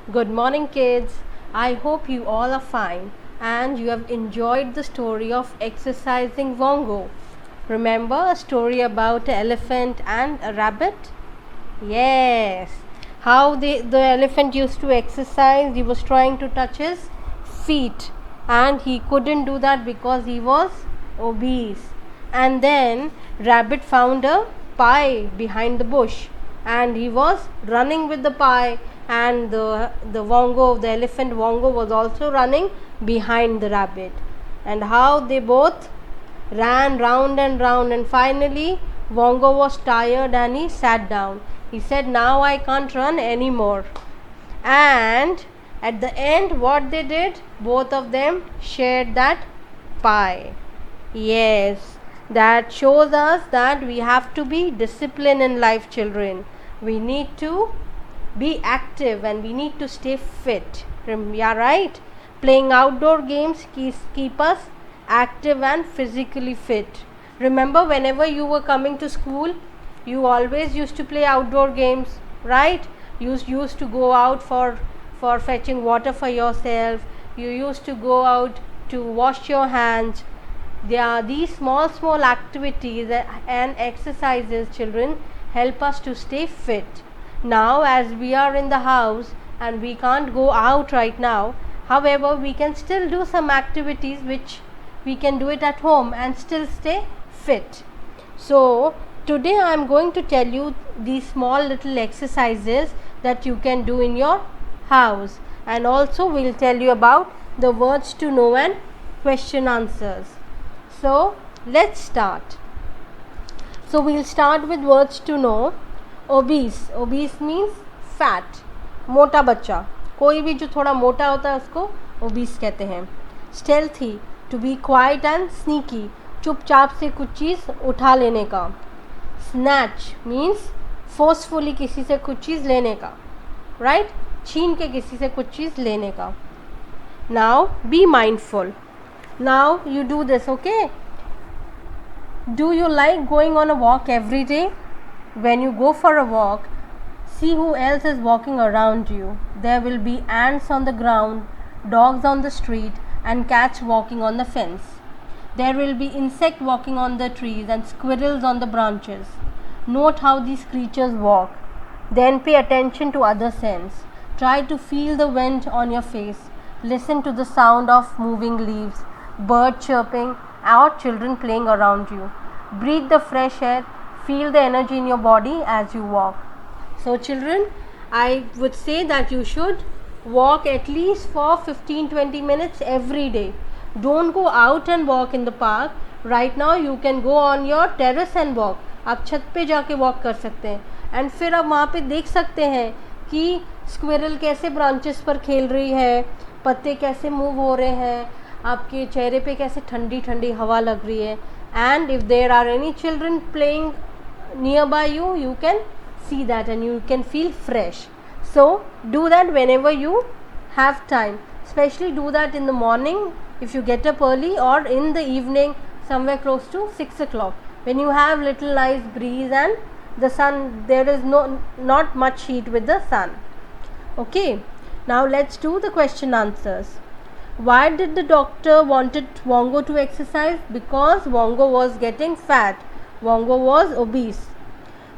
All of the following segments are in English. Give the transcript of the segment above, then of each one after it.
Good morning, kids. I hope you all are fine and you have enjoyed the story of exercising Wongo. Remember a story about an elephant and a rabbit? Yes. How the elephant used to exercise, he was trying to touch his feet and he couldn't do that because he was obese. And then rabbit found a pie behind the bush and he was running with the pie, and the elephant Wongo was also running behind the rabbit. And how they both ran round and round, and finally Wongo was tired and he sat down. He said, now I can't run anymore. And at the end, what they did, both of them shared that pie. Yes, that shows us that we have to be disciplined in life, children. We need to be active and we need to stay fit. Yeah, right? Playing outdoor games keep us active and physically fit. Remember, whenever you were coming to school, you always used to play outdoor games, right? You used to go out for fetching water for yourself. You used to go out to wash your hands. There are these small activities and exercises, children, help us to stay fit. Now, as we are in the house and we can't go out right now, however, we can still do some activities which we can do it at home and still stay fit. So today I am going to tell you these small little exercises that you can do in your house, and also we'll tell you about the words to know and question answers. So let's start. So we'll start with words to know. Obese means fat, मोटा बच्चा. कोई भी जो थोड़ा मोटा होता है उसको obese कहते हैं. Stealthy, to be quiet and sneaky, चुपचाप से कुछ चीज़ उठा लेने का. Snatch means forcefully किसी से कुछ चीज़ लेने का, right? छीन के किसी से कुछ चीज़ लेने का. Now be mindful. Now you do this, okay? Do you like going on a walk every day? When you go for a walk, see who else is walking around you. There will be ants on the ground, dogs on the street, and cats walking on the fence. There will be insects walking on the trees and squirrels on the branches. Note how these creatures walk. Then pay attention to other scents. Try to feel the wind on your face. Listen to the sound of moving leaves, bird chirping, or children playing around you. Breathe the fresh air. Feel the energy in your body as you walk. So children, I would say that you should walk at least for 15-20 minutes every day. Don't go out and walk in the park. Right now you can go on your terrace and walk. आप छत पे जाके walk कर सकते हैं, and फिर आप वहाँ पे देख सकते हैं कि स्क्विरल कैसे ब्रांचेस पर खेल रही है, पत्ते कैसे मूव हो रहे हैं, आपके चेहरे पे कैसे ठंडी ठंडी हवा लग रही है. And if there are any children playing nearby you, you can see that and you can feel fresh. So do that whenever you have time. Especially do that in the morning if you get up early, or in the evening somewhere close to 6 o'clock when you have little nice breeze and the sun, there is not much heat with the sun. Okay, now let's do the question answers. Why did the doctor wanted Wongo to exercise? Because Wongo was getting fat. Wongo was obese.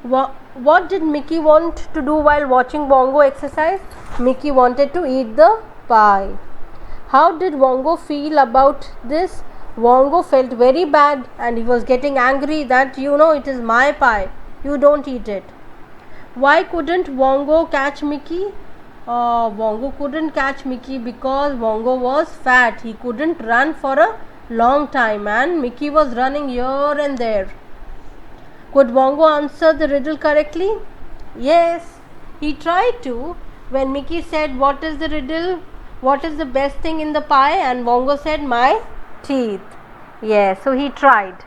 What did Mickey want to do while watching Wongo exercise? Mickey wanted to eat the pie. How did Wongo feel about this? Wongo felt very bad and he was getting angry that, it is my pie, you don't eat it. Why couldn't Wongo catch Mickey? Wongo couldn't catch Mickey because Wongo was fat. He couldn't run for a long time and Mickey was running here and there. Could Wongo answer the riddle correctly? Yes, he tried to. When Mickey said, what is the riddle? What is the best thing in the pie? And Wongo said, my teeth. Yes, so he tried.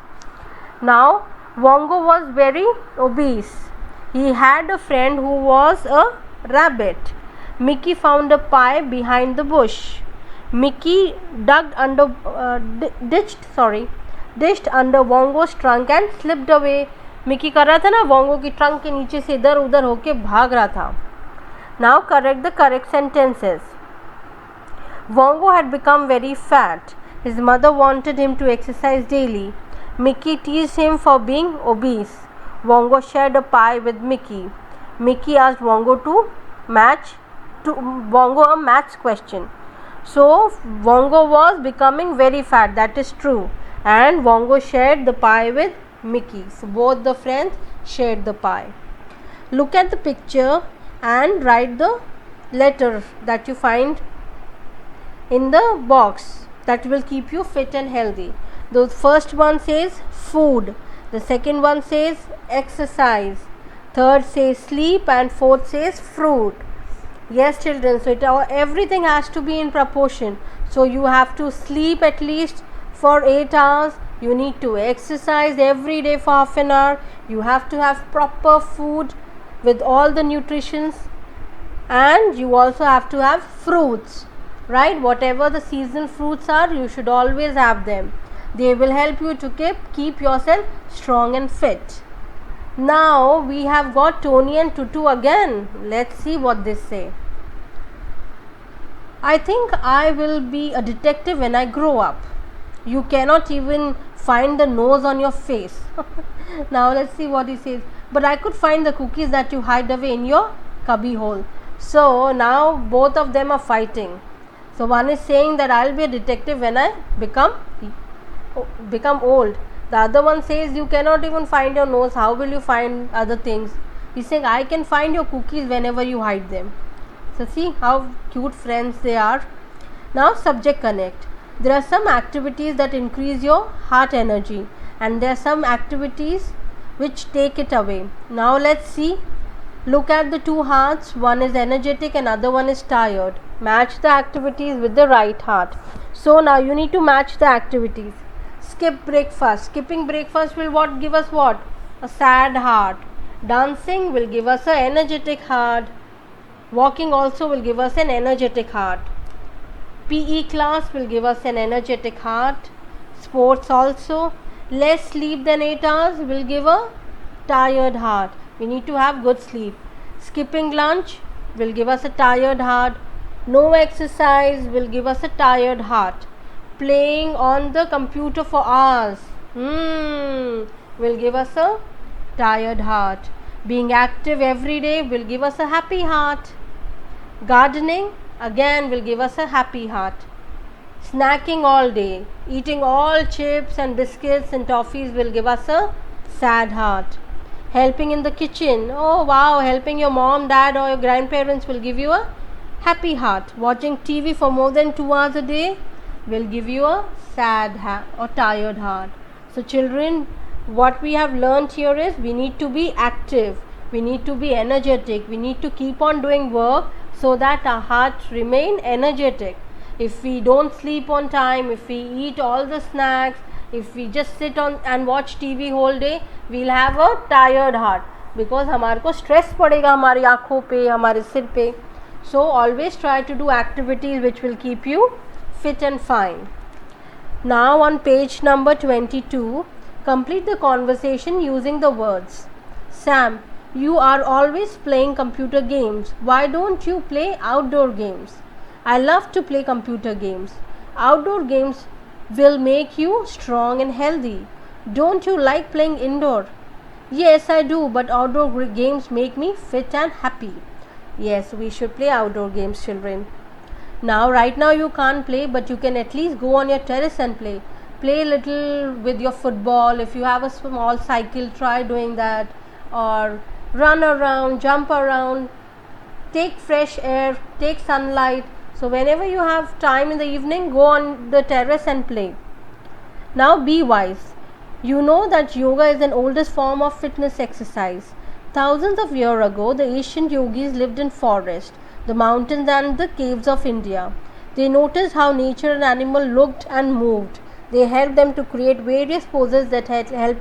Now, Wongo was very obese. He had a friend who was a rabbit. Mickey found a pie behind the bush. Mickey dished under Wongo's trunk and slipped away. Mickey कर रहा था ना, वोंगो की trunk के नीचे से इधर उधर होके भाग रहा था. Now correct the correct sentences. Vongo had become very fat. His mother wanted him to exercise daily. Mickey teased him for being obese. Vongo shared a pie with Mickey. Mickey asked Vongo a maths question. So Vongo was becoming very fat, that is true. And Vongo shared the pie with Mickey. So both the friends shared the pie. Look at the picture and write the letter that you find in the box that will keep you fit and healthy. The first one says food, the second one says exercise, third says sleep, and fourth says fruit. Yes children, so everything has to be in proportion. So you have to sleep at least for 8 hours, you need to exercise every day for half an hour, you have to have proper food with all the nutritions, and you also have to have fruits, right? Whatever the seasonal fruits are, you should always have them. They will help you to keep yourself strong and fit. Now we have got Tony and Tutu again. Let's see what they say. I think I will be a detective when I grow up. You cannot even find the nose on your face. Now let's see what he says. But I could find the cookies that you hide away in your cubby hole. So now both of them are fighting. So one is saying that I'll be a detective when I become old. The other one says you cannot even find your nose, how will you find other things? He's saying I can find your cookies whenever you hide them. So see how cute friends they are. Now subject connect. There are some activities that increase your heart energy, and there are some activities which take it away. Now let's see. Look at the two hearts, one is energetic and other one is tired. Match the activities with the right heart. So now you need to match the activities. Skip breakfast. Skipping breakfast will give us what? A sad heart. Dancing will give us an energetic heart. Walking also will give us an energetic heart. PE class will give us an energetic heart. Sports also. Less sleep than 8 hours will give a tired heart. We need to have good sleep. Skipping lunch will give us a tired heart. No exercise will give us a tired heart. Playing on the computer for hours will give us a tired heart. Being active every day will give us a happy heart. Gardening again will give us a happy heart. Snacking all day, eating all chips and biscuits and toffees will give us a sad heart. Helping in the kitchen, oh wow, helping your mom, dad or your grandparents will give you a happy heart. Watching TV for more than 2 hours a day will give you a sad or tired heart. So children, what we have learnt here is we need to be active, we need to be energetic, we need to keep on doing work so that our hearts remain energetic. If we don't sleep on time, if we eat all the snacks, if we just sit on and watch TV whole day, we'll have a tired heart because हमारे को stress पड़ेगा हमारी आँखों पे, हमारे सिर पे. So always try to do activities which will keep you fit and fine. Now on page number 22, complete the conversation using the words. Sam, you are always playing computer games. Why don't you play outdoor games? I love to play computer games. Outdoor games will make you strong and healthy. Don't you like playing indoor? Yes, I do, but outdoor games make me fit and happy. Yes, we should play outdoor games, children. Now, right now you can't play, but you can at least go on your terrace and play. Play a little with your football. If you have a small cycle, try doing that. Or run around, jump around, take fresh air, take sunlight. So whenever you have time in the evening, go on the terrace and play. Now be wise. You know that yoga is an oldest form of fitness exercise. Thousands of years ago, the ancient yogis lived in forests, the mountains and the caves of India. They noticed how nature and animal looked and moved. They helped them to create various poses that helped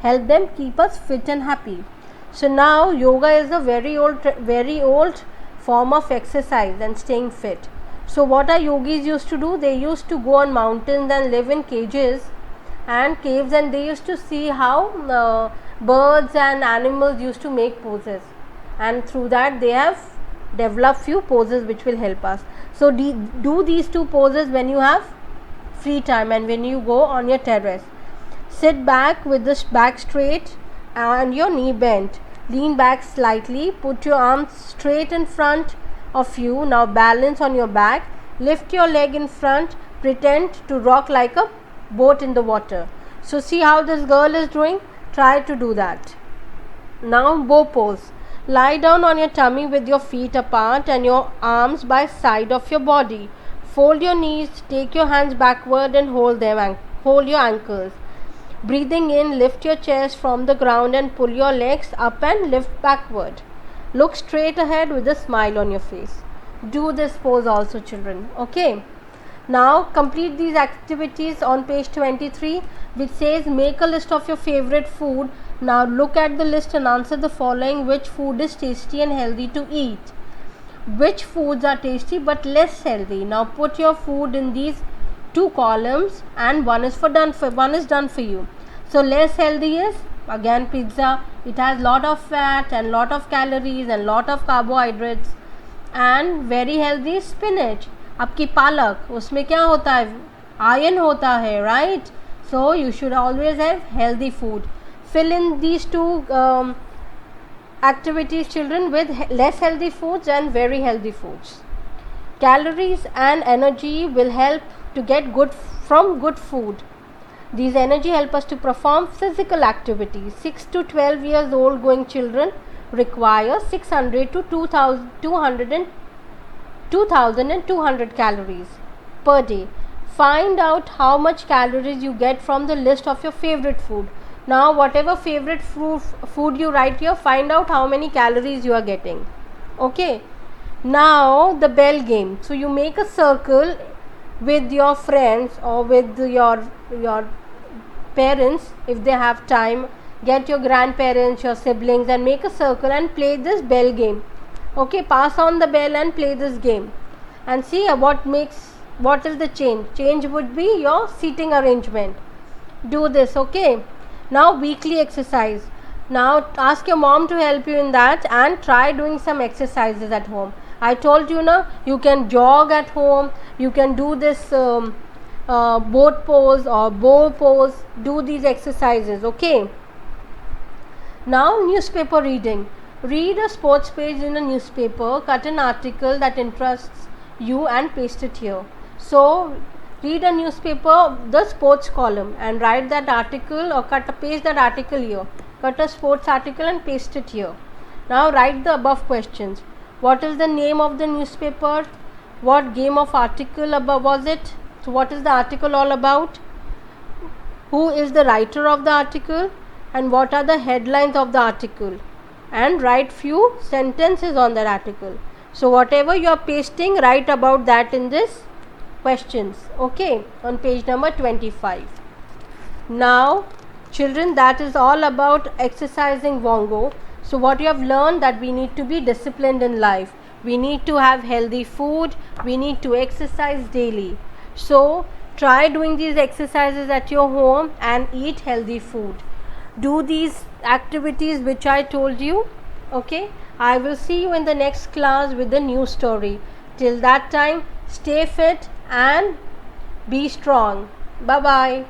them keep us fit and happy. So now yoga is a very old form of exercise and staying fit. So what our yogis used to do? They used to go on mountains and live in cages and caves, and they used to see how birds and animals used to make poses, and through that they have develop few poses which will help us. So do these two poses when you have free time and when you go on your terrace. Sit back with the back straight and your knee bent. Lean back slightly. Put your arms straight in front of you. Now balance on your back. Lift your leg in front. Pretend to rock like a boat in the water. So see how this girl is doing? Try to do that. Now bow pose. Lie down on your tummy with your feet apart and your arms by side of your body. Fold your knees, take your hands backward and hold your ankles. Breathing in, lift your chest from the ground and pull your legs up and lift backward. Look straight ahead with a smile on your face. Do this pose also, children. Okay. Now complete these activities on page 23, which says make a list of your favorite food. Now look at the list and answer the following: which food is tasty and healthy to eat? Which foods are tasty but less healthy? Now put your food in these two columns and one is done for you. So less healthy is again pizza. It has lot of fat and lot of calories and lot of carbohydrates. And very healthy is spinach. आपकी पालक, उसमें क्या होता है? Iron होता है, right? So you should always have healthy food. Fill in these two activities, children, with less healthy foods and very healthy foods. Calories and energy will help to get good from good food. These energy help us to perform physical activities. 6 to 12 years old going children require 600 to 2200 calories per day. Find out how much calories you get from the list of your favorite food. Now whatever favorite food you write here, find out how many calories you are getting. Okay. Now the bell game. So you make a circle with your friends or with your parents if they have time. Get your grandparents, your siblings and make a circle and play this bell game. Okay, pass on the bell and play this game and see what is the change would be your seating arrangement. Do this. Okay. Now weekly exercise. Now ask your mom to help you in that and try doing some exercises at home. I told you now, you can jog at home, you can do this boat pose or bow pose. Do these exercises. Okay. Now newspaper reading. Read a sports page in a newspaper, cut an article that interests you and paste it here. So read a newspaper, the sports column, and write that article or paste that article here. Cut a sports article and paste it here. Now write the above questions. What is the name of the newspaper? What game of article was it? So what is the article all about? Who is the writer of the article? And what are the headlines of the article? And write few sentences on that article. So whatever you are pasting, write about that in this questions. Okay, on page number 25. Now children, that is all about exercising Vongo. So what you have learned, that we need to be disciplined in life, we need to have healthy food, we need to exercise daily. So try doing these exercises at your home and eat healthy food. Do these activities which I told you. Okay, I will see you in the next class with a new story. Till that time, stay fit and be strong. Bye bye.